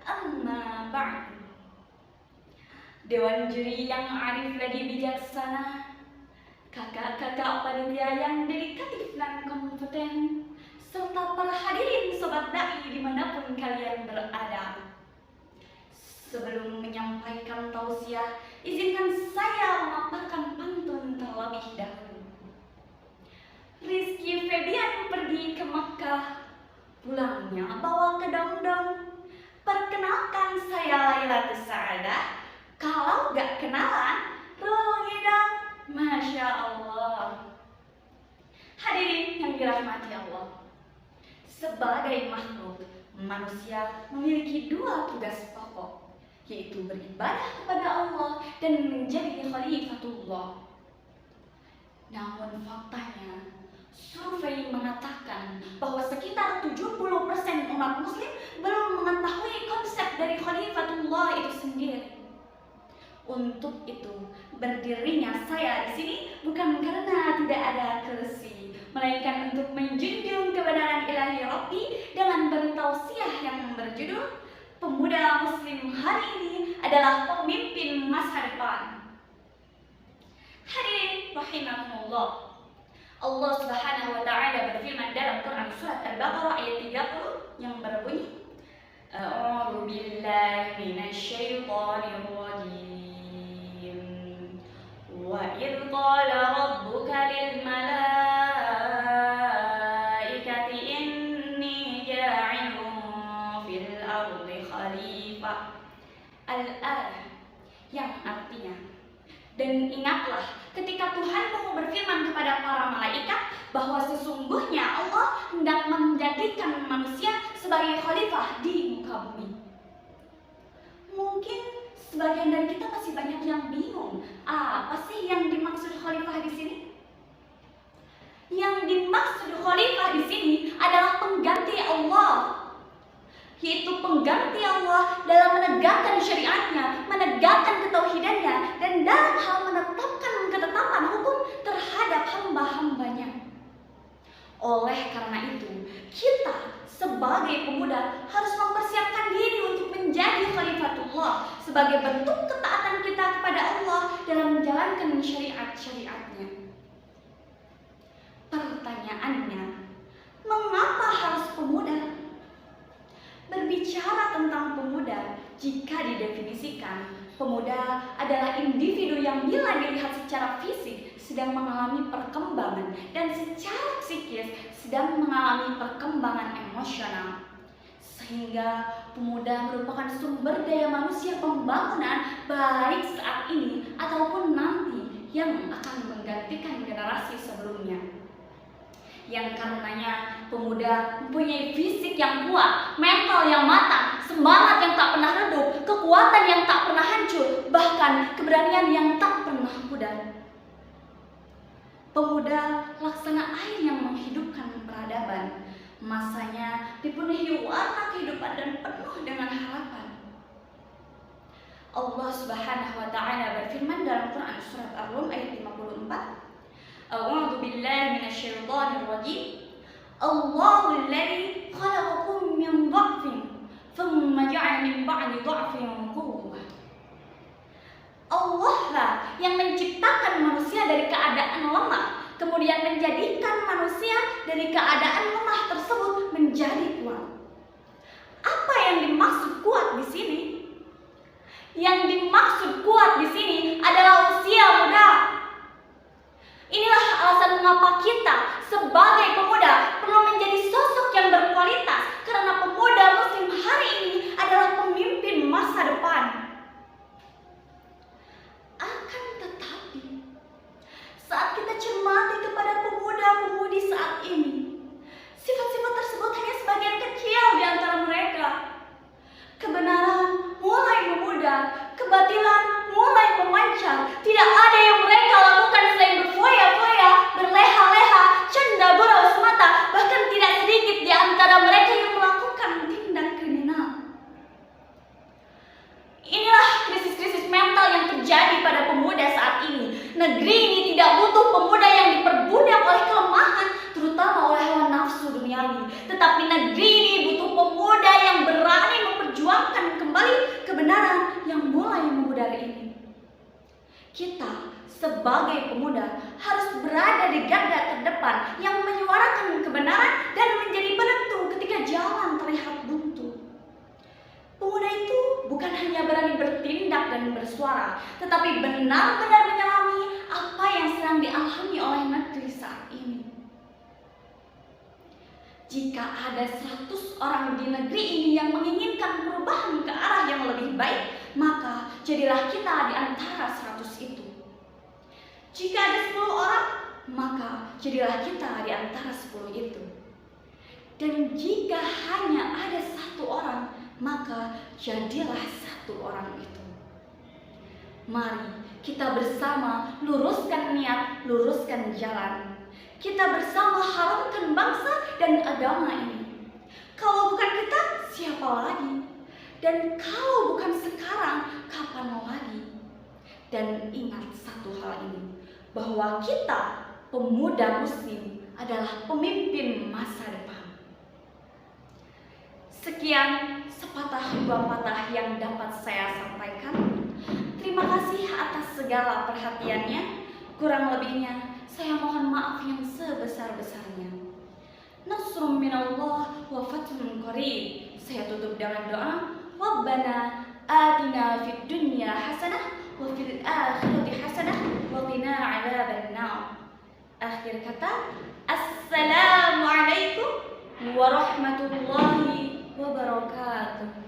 Amma ba'du. Dewan juri yang arif lagi bijaksana, kakak-kakak panitia yang dedikatif dan kompeten, serta para hadirin sobat da'i dimanapun kalian berada. Sebelum menyampaikan tausiah, izinkan saya memaparkan pantun terlebih dahulu. Rizky Febian pergi ke Makkah, pulangnya bawa kedong-dong. Perkenalkan saya Lailatul Sa'adah. Kalau gak kenalan, rugi dong. Masya Allah. Hadirin yang dirahmati Allah, sebagai makhluk, manusia memiliki dua tugas pokok, yaitu beribadah kepada Allah dan menjadi khalifatullah. Namun faktanya, survei mengatakan bahwa sekitar 70% umat muslim belum mengetahui konsep dari khalifatullah itu sendiri. Untuk itu, berdirinya saya di sini bukan karena tidak ada kursi, melainkan untuk menjunjung kebenaran ilahi Rabbi dengan bertausiah yang berjudul Pemuda Muslim hari ini adalah pemimpin masa depan. Hadirin rahimakumullah, Allah Subhanahu wa taala berfirman dalam Quran surat Al-Baqarah ayat 30 yang berbunyi, A'udzu billahi minasyaitonir rajim. Wa idz qala rabbuka lil malaikati inni ja'ilun fil ardi khalifah. Al-ayah yang artinya, dan ingatlah ketika Tuhanmu berfirman kepada para malaikat bahwa sesungguhnya Allah hendak menjadikan manusia sebagai khalifah di muka bumi. Mungkin sebagian dari kita masih banyak yang bingung, apa sih yang dimaksud khalifah di sini? Yang dimaksud khalifah di sini adalah pengganti Allah, yaitu pengganti Allah dalam menegakkan syariatnya, menegakkan ketauhidannya, dan dalam hal menetapkan ketetapan hukum terhadap hamba-hambanya. Oleh karena itu, kita sebagai pemuda harus mempersiapkan diri untuk menjadi khalifatullah sebagai bentuk ketaatan kita kepada Allah dalam menjalankan syariat-syariatnya. Pertanyaannya, mengapa harus pemuda? Berbicara tentang pemuda, jika didefinisikan, pemuda adalah individu yang bila dilihat secara fisik sedang mengalami perkembangan dan secara psikis sedang mengalami perkembangan emosional. Sehingga pemuda merupakan sumber daya manusia pembangunan baik saat ini ataupun nanti yang akan menggantikan generasi sebelumnya. Yang karenanya pemuda mempunyai fisik yang kuat, mental yang matang, semangat yang tak pernah redup, kekuatan yang tak pernah hancur, bahkan keberanian yang tak pernah pudar. Pemuda laksana air yang menghidupkan peradaban, masanya dipenuhi warna kehidupan dan penuh dengan harapan. Allah Subhanahu wa taala berfirman dalam Quran surat Ar-Rum ayat 54, A'udzu billahi minasyaitonir rajim. Allahu alladzi khalaqakum min dha'fin thumma ja'ala min ba'di dha'fin quwwah. Allah lah yang menciptakan manusia dari keadaan lemah, kemudian menjadikan manusia dari keadaan lemah tersebut menjadi kuat. Apa yang dimaksud kuat di sini? Yang dimaksud kuat di sini adalah usia muda. Inilah alasan mengapa kita sebagai pemuda perlu menjadi sosok yang berkualitas, karena pemuda muslim hari ini adalah pemimpin masa depan. Akan tetapi, saat kita cermati kepada pemuda-pemudi saat ini, sifat-sifat tersebut hanya sebagian kecil di antara mereka. Kebenaran mulai memudar, kebatilan mulai memancar. Tidak ada yang mereka lakukan selain berfoya-foya, berleha-leha, canda gurau semata. Bahkan tidak sedikit di antara mereka yang melakukan tindak kriminal. Inilah krisis-krisis mental yang terjadi pada pemuda saat ini. Negeri ini tidak butuh pemuda yang diperbudak oleh kelemahan, terutama oleh hawa nafsu duniawi. Tetapi negeri ini butuh pemuda yang berani memperjuangkan Kita sebagai pemuda harus berada di garda terdepan yang menyuarakan kebenaran dan menjadi penentu ketika jalan terlihat buntu. Pemuda itu bukan hanya berani bertindak dan bersuara, tetapi benar-benar menyelami apa yang sedang dialami oleh negeri saat ini. Jika ada 100 orang di negeri ini yang menginginkan perubahan ke arah yang lebih baik, maka jadilah kita di antara 100 itu. Jika ada 10 orang, maka jadilah kita di antara 10 itu. Dan jika hanya ada 1 orang, maka jadilah 1 orang itu. Mari kita bersama luruskan niat, luruskan jalan. Kita bersama harumkan bangsa dan agama ini. Kalau bukan kita, siapa lagi? Dan kalau bukan sekarang, kapan lagi? Dan ingat satu hal ini, bahwa kita, pemuda muslim, adalah pemimpin masa depan. Sekian sepatah dua patah yang dapat saya sampaikan. Terima kasih atas segala perhatiannya. Kurang lebihnya, saya mohon maaf yang sebesar-besarnya. Nasrun minallah wa fathun qarib. Saya tutup dengan doa. Rabbana atina fid dunya hasanah wa fil akhirati hasanah wa qina adzabannar. Akhir kata, assalamualaikum warahmatullahi wabarakatuh.